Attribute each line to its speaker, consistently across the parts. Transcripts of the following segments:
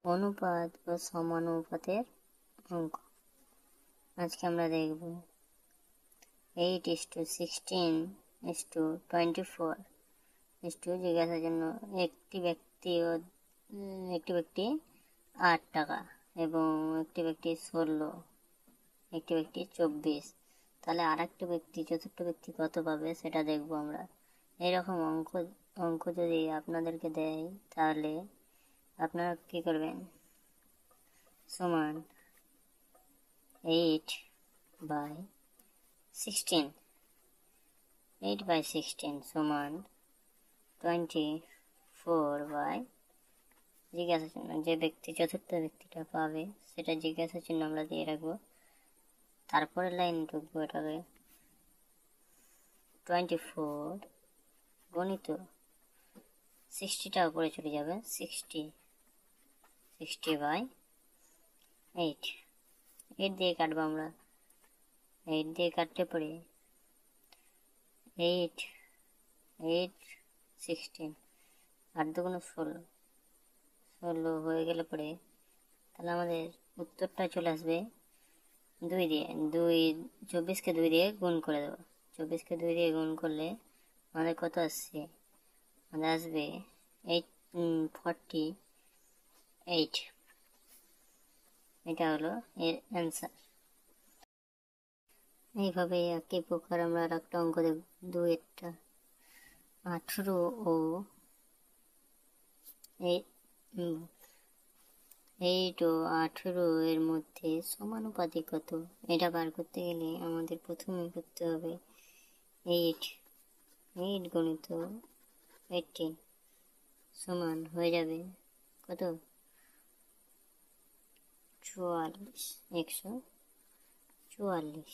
Speaker 1: অনুপাত ও সমানুপাতের অঙ্ক। আজকে আমরা দেখব 8:16:24 জিজ্ঞাসার জন্য একটি ব্যক্তি 8 টাকা এবং একটি ব্যক্তি 16, একটি ব্যক্তি 24, তাহলে আর একটা ব্যক্তি, চতুর্থ ব্যক্তি কত পাবে সেটা দেখবো আমরা। এইরকম অঙ্ক যদি আপনাদেরকে দেয় তাহলে আপনারা কি করবেন? সমান 8/16 সমান 24 জিজ্ঞাসা চিহ্ন, যে ব্যক্তি চতুর্থ ব্যক্তিটা পাবে সেটা জিজ্ঞাসা চিহ্ন আমরা দিয়ে রাখবো। তারপরে লাইন ঢুকবো, এটাকে 24 গণিত 60টা উপরে চলে যাবে, 60/8 দিয়ে কাটবো আমরা। 8 দিয়ে কাটতে পরে 8 16 8 দুগুণ 16 হয়ে গেলে পরে তাহলে আমাদের উত্তরটা চলে আসবে 2 দিয়ে। 24কে 2 দিয়ে গুণ করে দেবো। 24কে 2 দিয়ে গুণ করলে আমাদের কত আসছে? আমাদের আসবে 48। এটা হলো এর অ্যান্সার। এইভাবে একই প্রকার আমরা আর একটা অঙ্ক দেখব। 2 18 ও 18 এর মধ্যে সমানুপাতি কত? এটা বার করতে গেলে আমাদের প্রথমে করতে হবে 8 গণিত 18 সমান হয়ে যাবে কত? 44, 144,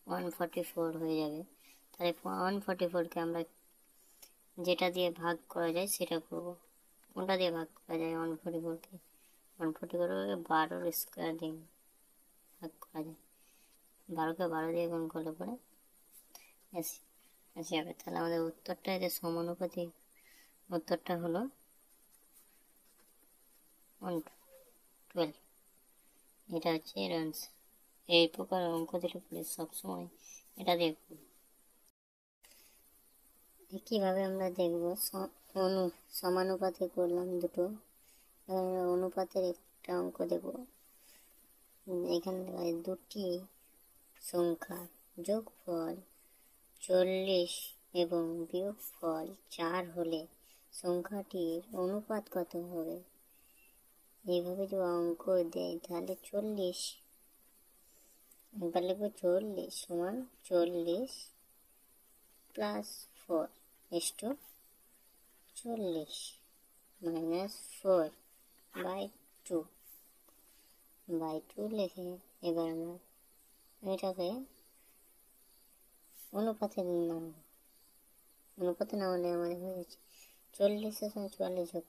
Speaker 1: 144 হয়ে যাবে। তাহলে 144কে আমরা যেটা দিয়ে ভাগ করা যায় সেটা করবো। কোনটা দিয়ে ভাগ করা যায়? 144কে 12 স্কোয়ার দিয়ে ভাগ করা যায়। 12কে 12 দিয়ে গুণ করলে পরে এসে যাবে। তাহলে আমাদের উত্তরটা যে সমানুপাতিক উত্তরটা হলো 112। এটা হচ্ছে এর আনসার। এই প্রকার অঙ্ক দিলে পরে সবসময় এটা দেখব। একইভাবে আমরা দেখব সমানুপাতে করলাম দুটো, অনুপাতের একটা অঙ্ক দেব। এখানে দুটি সংখ্যার যোগফল 40 এবং বিয়োগফল 4 হলে সংখ্যাটির অনুপাত কত হবে? এইভাবে যদি অঙ্ক দেয় তাহলে 40, একবার লিখবো 40 সমান 40 + 4 40 - 4/2 লিখে এবার আমরা এটাকে অনুপাতে না হলে আমাদের হয়ে যাচ্ছে 40-এর সঙ্গে 44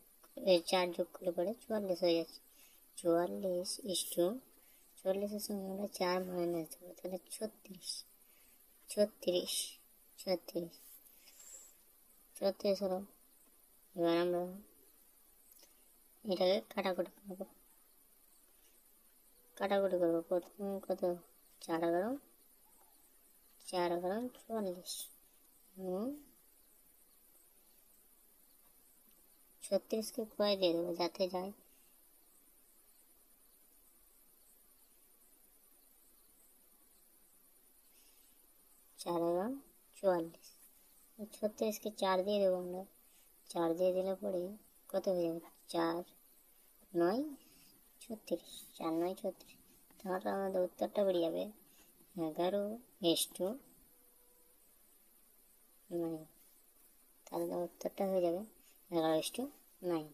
Speaker 1: 4 যোগ করলে পরে 44 হয়ে যাচ্ছে। 44 * 40-এর সঙ্গে আমরা 4 মাইনাস দেবো, তাহলে 36 হলো। এবার আমরা এটাকে কাটাকুটি করবো। প্রথমে কত? 4 × 44 36কে কয় দিয়ে দেবো যাতে যায় 4 × 44। 36কে 4 দিয়ে দেবো আমরা। 4 দিয়ে দিলে পরে কত হয়ে যাবে? 4 × 9 = 36। 4 × 9 = 36। তাহলে আমাদের উত্তরটা বেরিয়ে যাবে 11:9। তাহলে উত্তরটা হয়ে যাবে 11:9।